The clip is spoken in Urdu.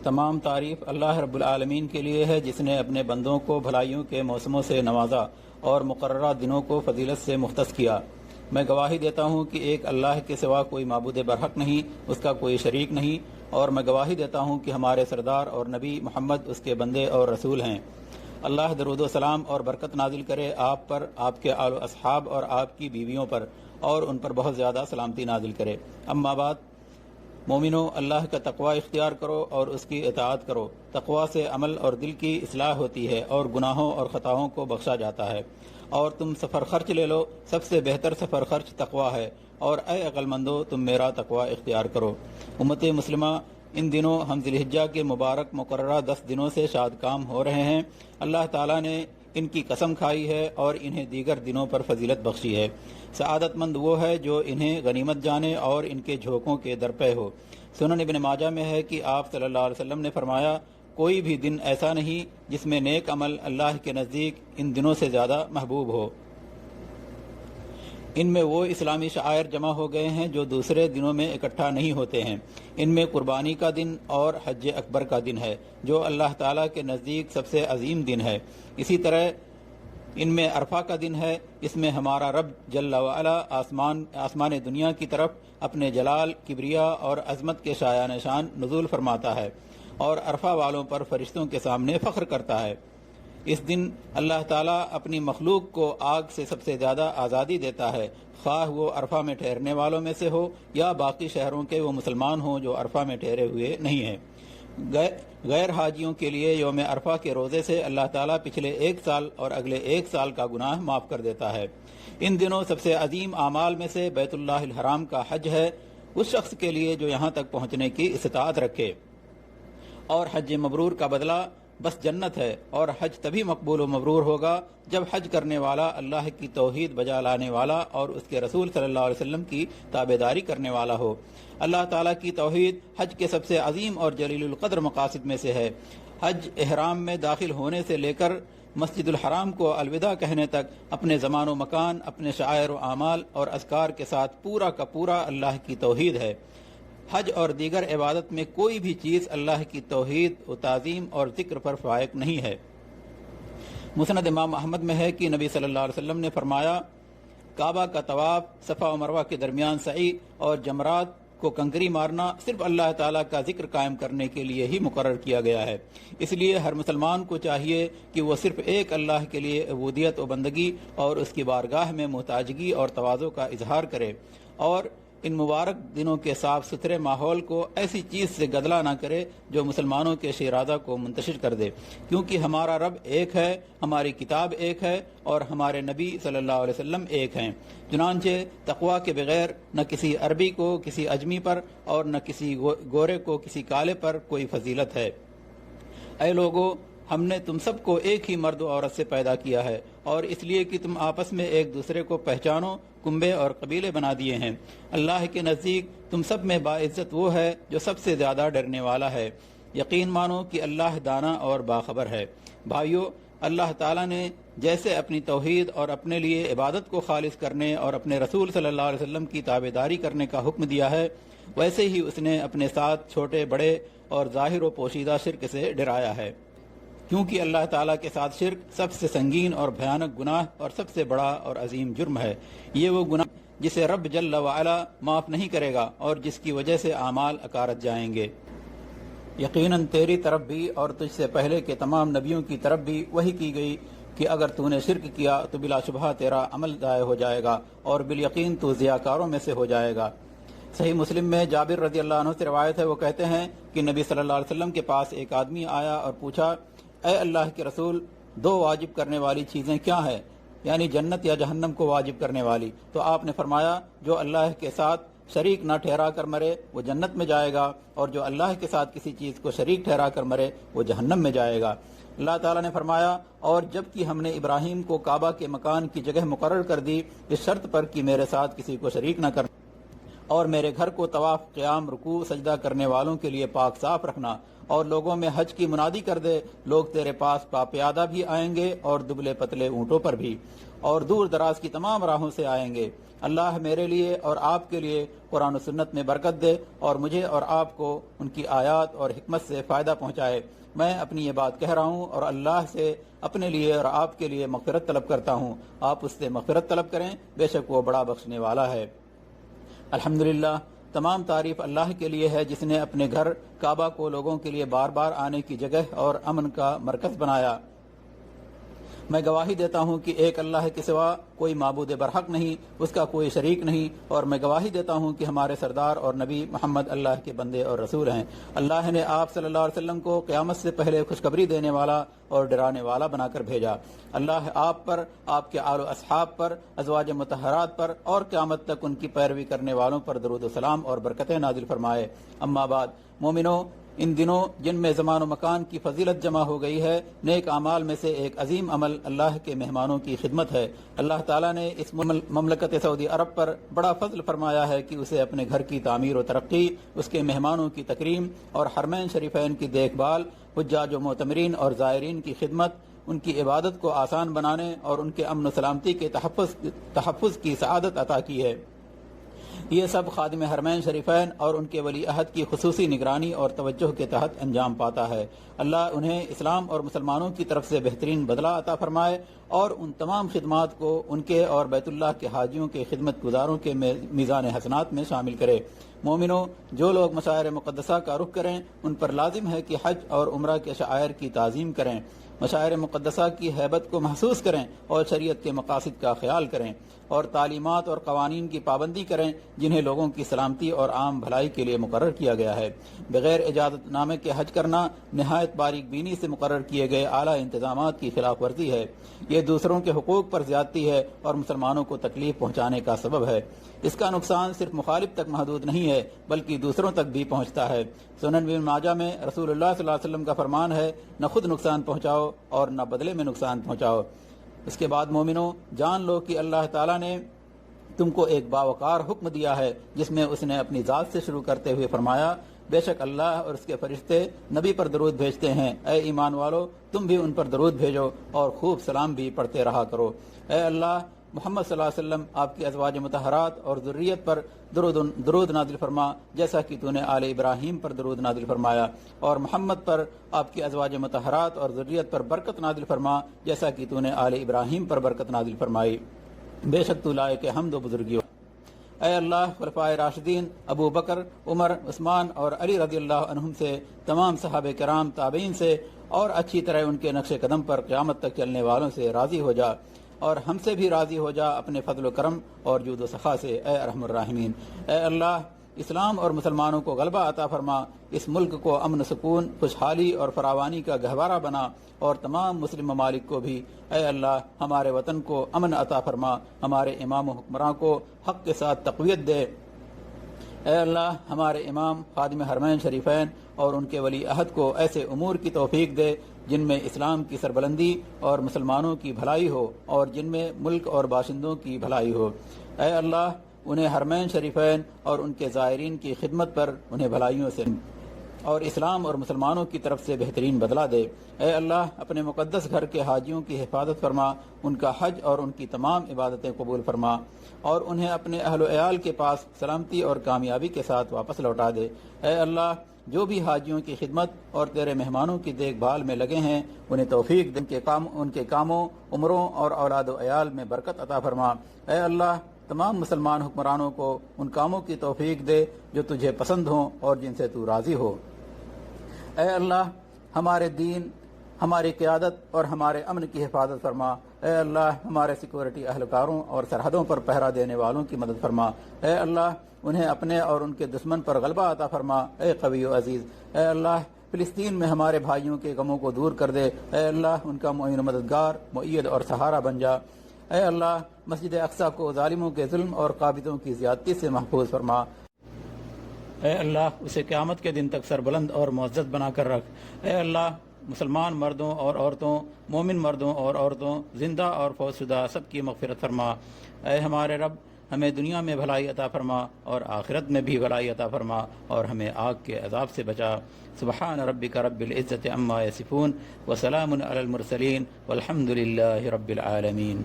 تمام تعریف اللہ رب العالمین کے لیے ہے جس نے اپنے بندوں کو بھلائیوں کے موسموں سے نوازا اور مقررہ دنوں کو فضیلت سے مختص کیا۔ میں گواہی دیتا ہوں کہ ایک اللہ کے سوا کوئی معبود برحق نہیں، اس کا کوئی شریک نہیں، اور میں گواہی دیتا ہوں کہ ہمارے سردار اور نبی محمد اس کے بندے اور رسول ہیں۔ اللہ درود و سلام اور برکت نازل کرے آپ پر، آپ کے آل و اصحاب اور آپ کی بیویوں پر، اور ان پر بہت زیادہ سلامتی نازل کرے۔ اما بعد، مومنو، اللہ کا تقوی اختیار کرو اور اس کی اطاعت کرو۔ تقوی سے عمل اور دل کی اصلاح ہوتی ہے اور گناہوں اور خطاؤں کو بخشا جاتا ہے۔ اور تم سفر خرچ لے لو، سب سے بہتر سفر خرچ تقوی ہے، اور اے عقل مندو تم میرا تقوی اختیار کرو۔ امت مسلمہ، ان دنوں ہم ذی الحجہ کے مبارک مقررہ 10 دنوں سے شاد کام ہو رہے ہیں۔ اللہ تعالیٰ نے ان کی قسم کھائی ہے اور انہیں دیگر دنوں پر فضیلت بخشی ہے۔ سعادت مند وہ ہے جو انہیں غنیمت جانے اور ان کے جھونکوں کے درپے ہو۔ سنن ابن ماجہ میں ہے کہ آپ صلی اللہ علیہ وسلم نے فرمایا، کوئی بھی دن ایسا نہیں جس میں نیک عمل اللہ کے نزدیک ان دنوں سے زیادہ محبوب ہو۔ ان میں وہ اسلامی شعائر جمع ہو گئے ہیں جو دوسرے دنوں میں اکٹھا نہیں ہوتے ہیں۔ ان میں قربانی کا دن اور حج اکبر کا دن ہے جو اللہ تعالیٰ کے نزدیک سب سے عظیم دن ہے۔ اسی طرح ان میں عرفہ کا دن ہے، اس میں ہمارا رب جل وعلا آسمان دنیا کی طرف اپنے جلال، کبریا اور عظمت کے شایان شان نزول فرماتا ہے اور عرفہ والوں پر فرشتوں کے سامنے فخر کرتا ہے۔ اس دن اللہ تعالیٰ اپنی مخلوق کو آگ سے سب سے زیادہ آزادی دیتا ہے، خواہ وہ عرفہ میں ٹھہرنے والوں میں سے ہو یا باقی شہروں کے وہ مسلمان ہوں جو عرفہ میں ٹھہرے ہوئے نہیں ہیں۔ غیر حاجیوں کے لیے یوم عرفہ کے روزے سے اللہ تعالیٰ پچھلے 1 سال اور اگلے 1 سال کا گناہ معاف کر دیتا ہے۔ ان دنوں سب سے عظیم اعمال میں سے بیت اللہ الحرام کا حج ہے، اس شخص کے لیے جو یہاں تک پہنچنے کی استطاعت رکھے، اور حج مبرور کا بدلہ بس جنت ہے۔ اور حج تبھی مقبول و مبرور ہوگا جب حج کرنے والا اللہ کی توحید بجا لانے والا اور اس کے رسول صلی اللہ علیہ وسلم کی تابعداری کرنے والا ہو۔ اللہ تعالیٰ کی توحید حج کے سب سے عظیم اور جلیل القدر مقاصد میں سے ہے۔ حج احرام میں داخل ہونے سے لے کر مسجد الحرام کو الوداع کہنے تک اپنے زمان و مکان، اپنے شعائر و اعمال اور اذکار کے ساتھ پورا کا پورا اللہ کی توحید ہے۔ حج اور دیگر عبادت میں کوئی بھی چیز اللہ کی توحید و تعظیم اور ذکر پر فائق نہیں ہے۔ مسند امام احمد میں ہے کہ نبی صلی اللہ علیہ وسلم نے فرمایا، کعبہ کا طواف، صفا و مروہ کے درمیان سعی اور جمرات کو کنکری مارنا صرف اللہ تعالیٰ کا ذکر قائم کرنے کے لیے ہی مقرر کیا گیا ہے۔ اس لیے ہر مسلمان کو چاہیے کہ وہ صرف ایک اللہ کے لیے عبودیت و بندگی اور اس کی بارگاہ میں محتاجگی اور تواضع کا اظہار کرے، اور ان مبارک دنوں کے صاف ستھرے ماحول کو ایسی چیز سے گدلا نہ کرے جو مسلمانوں کے شیرازہ کو منتشر کر دے، کیونکہ ہمارا رب ایک ہے، ہماری کتاب ایک ہے، اور ہمارے نبی صلی اللہ علیہ وسلم ایک ہیں۔ چنانچہ تقوی کے بغیر نہ کسی عربی کو کسی اجمی پر اور نہ کسی گورے کو کسی کالے پر کوئی فضیلت ہے۔ اے لوگو، ہم نے تم سب کو ایک ہی مرد و عورت سے پیدا کیا ہے، اور اس لیے کہ تم آپس میں ایک دوسرے کو پہچانو، کنبے اور قبیلے بنا دیے ہیں۔ اللہ کے نزدیک تم سب میں باعزت وہ ہے جو سب سے زیادہ ڈرنے والا ہے۔ یقین مانو کہ اللہ دانا اور باخبر ہے۔ بھائیو، اللہ تعالیٰ نے جیسے اپنی توحید اور اپنے لیے عبادت کو خالص کرنے اور اپنے رسول صلی اللہ علیہ وسلم کی تابعداری کرنے کا حکم دیا ہے، ویسے ہی اس نے اپنے ساتھ چھوٹے بڑے اور ظاہر و پوشیدہ شرک سے ڈرایا ہے، کیونکہ اللہ تعالیٰ کے ساتھ شرک سب سے سنگین اور بھیانک گناہ اور سب سے بڑا اور عظیم جرم ہے۔ یہ وہ گناہ جسے رب جل وعلا معاف نہیں کرے گا اور جس کی وجہ سے اعمال اکارت جائیں گے۔ یقیناً تیری طرف بھی اور تجھ سے پہلے کے تمام نبیوں کی طرف بھی وحی کی گئی کہ اگر تو نے شرک کیا تو بلا شبہ تیرا عمل ضائع ہو جائے گا اور بالیقین تو ضیاءکاروں میں سے ہو جائے گا۔ صحیح مسلم میں جابر رضی اللہ عنہ سے روایت ہے، وہ کہتے ہیں کہ نبی صلی اللہ علیہ وسلم کے پاس ایک آدمی آیا اور پوچھا، اے اللہ کے رسول، 2 واجب کرنے والی چیزیں کیا ہیں، یعنی جنت یا جہنم کو واجب کرنے والی؟ تو آپ نے فرمایا، جو اللہ کے ساتھ شریک نہ ٹھہرا کر مرے وہ جنت میں جائے گا، اور جو اللہ کے ساتھ کسی چیز کو شریک ٹھہرا کر مرے وہ جہنم میں جائے گا۔ اللہ تعالیٰ نے فرمایا، اور جب کہ ہم نے ابراہیم کو کعبہ کے مکان کی جگہ مقرر کر دی اس شرط پر کہ میرے ساتھ کسی کو شریک نہ کرنا، اور میرے گھر کو طواف، قیام، رکوع، سجدہ کرنے والوں کے لیے پاک صاف رکھنا، اور لوگوں میں حج کی منادی کر دے، لوگ تیرے پاس پیادہ بھی آئیں گے اور دبلے پتلے اونٹوں پر بھی، اور دور دراز کی تمام راہوں سے آئیں گے۔ اللہ میرے لیے اور آپ کے لیے قرآن و سنت میں برکت دے اور مجھے اور آپ کو ان کی آیات اور حکمت سے فائدہ پہنچائے۔ میں اپنی یہ بات کہہ رہا ہوں اور اللہ سے اپنے لیے اور آپ کے لیے مغفرت طلب کرتا ہوں، آپ اس سے مغفرت طلب کریں، بے شک وہ بڑا بخشنے والا ہے۔ الحمدللہ، تمام تعریف اللہ کے لیے ہے جس نے اپنے گھر کعبہ کو لوگوں کے لیے بار بار آنے کی جگہ اور امن کا مرکز بنایا۔ میں گواہی دیتا ہوں کہ ایک اللہ کے سوا کوئی معبود برحق نہیں، اس کا کوئی شریک نہیں، اور میں گواہی دیتا ہوں کہ ہمارے سردار اور نبی محمد اللہ کے بندے اور رسول ہیں۔ اللہ نے آپ صلی اللہ علیہ وسلم کو قیامت سے پہلے خوشخبری دینے والا اور ڈرانے والا بنا کر بھیجا۔ اللہ آپ پر، آپ کے آل و اصحاب پر، ازواج مطہرات پر اور قیامت تک ان کی پیروی کرنے والوں پر درود و سلام اور برکتیں نازل فرمائے۔ اما بعد، مومنو، ان دنوں جن میں زمان و مکان کی فضیلت جمع ہو گئی ہے، نیک اعمال میں سے ایک عظیم عمل اللہ کے مہمانوں کی خدمت ہے۔ اللہ تعالیٰ نے اس مملکت سعودی عرب پر بڑا فضل فرمایا ہے کہ اسے اپنے گھر کی تعمیر و ترقی، اس کے مہمانوں کی تکریم اور حرمین شریفین کی دیکھ بھال، حجاج و معتمرین اور زائرین کی خدمت، ان کی عبادت کو آسان بنانے اور ان کے امن و سلامتی کے تحفظ کی سعادت عطا کی ہے۔ یہ سب خادم حرمین شریفین اور ان کے ولی عہد کی خصوصی نگرانی اور توجہ کے تحت انجام پاتا ہے۔ اللہ انہیں اسلام اور مسلمانوں کی طرف سے بہترین بدلہ عطا فرمائے اور ان تمام خدمات کو ان کے اور بیت اللہ کے حاجیوں کے خدمت گزاروں کے میزان حسنات میں شامل کرے۔ مومنوں، جو لوگ مشاعر مقدسہ کا رخ کریں ان پر لازم ہے کہ حج اور عمرہ کے شعائر کی تعظیم کریں، مشاعر مقدسہ کی ہیبت کو محسوس کریں اور شریعت کے مقاصد کا خیال کریں، اور تعلیمات اور قوانین کی پابندی کریں جنہیں لوگوں کی سلامتی اور عام بھلائی کے لیے مقرر کیا گیا ہے۔ بغیر اجازت نامے کے حج کرنا نہایت باریک بینی سے مقرر کیے گئے اعلیٰ انتظامات کی خلاف ورزی ہے۔ یہ دوسروں کے حقوق پر زیادتی ہے اور مسلمانوں کو تکلیف پہنچانے کا سبب ہے۔ اس کا نقصان صرف مخالف تک محدود نہیں ہے بلکہ دوسروں تک بھی پہنچتا ہے۔ سنن ابن ماجہ میں رسول اللہ صلی اللہ علیہ وسلم کا فرمان ہے، نہ خود نقصان پہنچاؤ اور نہ بدلے میں نقصان پہنچاؤ۔ اس کے بعد مومنوں، جان لو کہ اللہ تعالیٰ نے تم کو ایک باوقار حکم دیا ہے جس میں اس نے اپنی ذات سے شروع کرتے ہوئے فرمایا، بے شک اللہ اور اس کے فرشتے نبی پر درود بھیجتے ہیں، اے ایمان والو تم بھی ان پر درود بھیجو اور خوب سلام بھی پڑھتے رہا کرو۔ اے اللہ، محمد صلی اللہ علیہ وسلم، آپ کی ازواج مطہرات اور ذریت پر درود نازل فرما جیسا کہ تو نے آل ابراہیم پر درود نازل فرمایا، اور محمد پر، آپ کی ازواج مطہرات اور ذریت پر برکت نازل فرما جیسا کہ تو نے آل ابراہیم پر برکت نازل فرمائی، بے شک تو لائق حمد و بزرگی۔ اے اللہ، خلفائے راشدین ابو بکر، عمر، عثمان اور علی رضی اللہ عنہم سے، تمام صحابہ کرام، تابعین سے اور اچھی طرح ان کے نقش قدم پر قیامت تک چلنے والوں سے راضی ہو جا، اور ہم سے بھی راضی ہو جا اپنے فضل و کرم اور جود و سخا سے، اے ارحم الراحمین۔ اے اللہ، اسلام اور مسلمانوں کو غلبہ عطا فرما، اس ملک کو امن، سکون، خوشحالی اور فراوانی کا گہوارہ بنا، اور تمام مسلم ممالک کو بھی، اے اللہ، ہمارے وطن کو امن عطا فرما، ہمارے امام و حکمراں کو حق کے ساتھ تقویت دے۔ اے اللہ، ہمارے امام خادم حرمین شریفین اور ان کے ولی عہد کو ایسے امور کی توفیق دے جن میں اسلام کی سربلندی اور مسلمانوں کی بھلائی ہو، اور جن میں ملک اور باشندوں کی بھلائی ہو۔ اے اللہ، انہیں حرمین شریفین اور ان کے زائرین کی خدمت پر انہیں بھلائیوں سے اور اسلام اور مسلمانوں کی طرف سے بہترین بدلہ دے۔ اے اللہ، اپنے مقدس گھر کے حاجیوں کی حفاظت فرما، ان کا حج اور ان کی تمام عبادتیں قبول فرما، اور انہیں اپنے اہل و عیال کے پاس سلامتی اور کامیابی کے ساتھ واپس لوٹا دے۔ اے اللہ، جو بھی حاجیوں کی خدمت اور تیرے مہمانوں کی دیکھ بھال میں لگے ہیں انہیں توفیق دے، ان کے کاموں، عمروں اور اولاد و عیال میں برکت عطا فرما۔ اے اللہ، تمام مسلمان حکمرانوں کو ان کاموں کی توفیق دے جو تجھے پسند ہوں اور جن سے تو راضی ہو۔ اے اللہ، ہمارے دین، ہماری قیادت اور ہمارے امن کی حفاظت فرما۔ اے اللہ، ہمارے سیکورٹی اہلکاروں اور سرحدوں پر پہرا دینے والوں کی مدد فرما۔ اے اللہ، انہیں اپنے اور ان کے دشمن پر غلبہ عطا فرما۔ اے قوی و عزیز، اے اللہ، فلسطین میں ہمارے بھائیوں کے غموں کو دور کر دے۔ اے اللہ، ان کا معین و مددگار، مؤید اور سہارا بن جا۔ اے اللہ، مسجد اقصیٰ کو ظالموں کے ظلم اور قابضوں کی زیادتی سے محفوظ فرما۔ اے اللہ، اسے قیامت کے دن تک سربلند اور معزز بنا کر رکھ۔ اے اللہ، مسلمان مردوں اور عورتوں، مومن مردوں اور عورتوں، زندہ اور فوت شدہ سب کی مغفرت فرما۔ اے ہمارے رب، ہمیں دنیا میں بھلائی عطا فرما اور آخرت میں بھی بھلائی عطا فرما اور ہمیں آگ کے عذاب سے بچا۔ سبحان ربک رب العزت عما یصفون وسلام علی المرسلین والحمد للہ رب العالمین۔